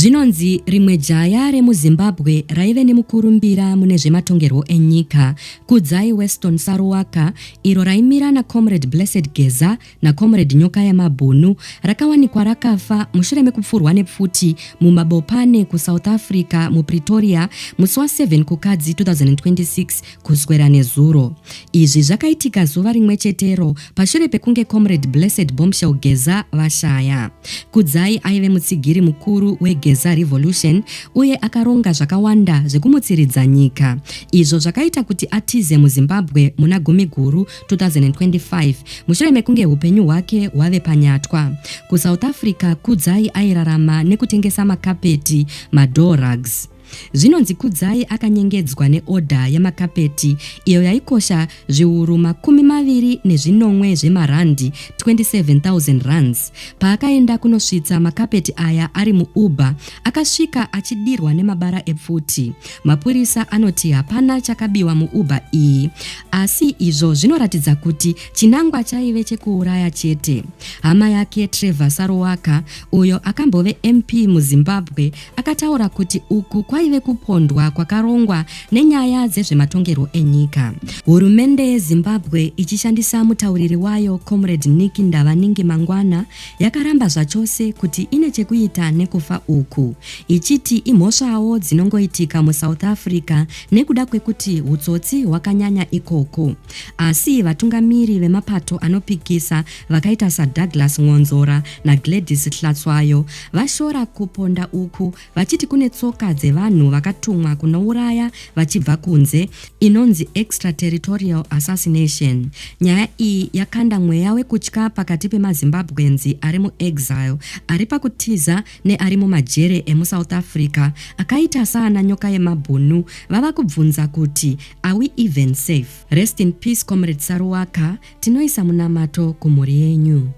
Zvinonzi rimwe jaya remuZimbabwe raive nemukurumbira mune zvematongerwo enyika, Kudzai Weston Saruwaka, iro raimira naComrade Blessed Geza naComrade Nyoka yamabhunu, rakawanikwa rakafa mushure mekupfurwa nepfuti mumabopane kuSouth Africa muPretoria musi wa7 Kukadzi 2026 kuswera nezuro. Izvi zvakaitika zuva rimwe chetero pashure pekunge Comrade Blessed Bombshell Geza vashaya. Kudzai aive mutsigiri mukuru weGeza Revolution uye akaronga zvakawanda zvekumutsiridza nyika. Izvo zvakaita kuti atize muZimbabwe muna Gumiguru 2025 mushure mekunge upenyu hwake hwave panyatwa. KuSouth Africa Kudzai airarama nekutengesa makapeti, madoor rugs. Zvinonzi Kudzai akanyengedzwa neoda yamakapeti iyo yaikosha zviuru 24 zvemarandi 27,000 rands. Paakaenda kunosvitsa makapeti aya ari muUber, akasvika achidirwa nemabara epfuti. Mapurisa anoti hapana chakabiwa muUber iyi, asi izvo zvinoratidza kuti chinangwa chaive chekuuraya chete. Hama yake Trevor Saruwaka, uyo akambove MP muZimbabwe, akataura kuti uku kwaive kupondwa kwakarongwa nenyaya dzezvematongerwo enyika. Hurumende yeZimbabwe ichishandisa mutauriri wayo Comrade Nick Ndavaningi Mangwana yakaramba zvachose kuti ine chekuita nekufa uku, ichiti imhosvawo dzinongoitika muSouth Africa nekuda kwekuti hutsotsi hwakanyanya ikoko. Asi vatungamiri vemapato anopikisa vakaita saDouglas Ngonzora naGladys Hlatswayo vashora kuponda uku, vachiti kune tsoka dzevanhu vakatumwa kunouraya vachibva kunze, inonzi extraterritorial assassination. Nyaya iyi yakanda mweya wekutya pakati pemaZimbabwenzi ari muexile, ari pakutiza neari mumajere emuSouth Africa, akaita saana Nyoka yamabhunu, vava kubvunza kuti are we even safe? Rest in peace Comrade Saruwaka, tinoisa munamato kumhuri yenyu.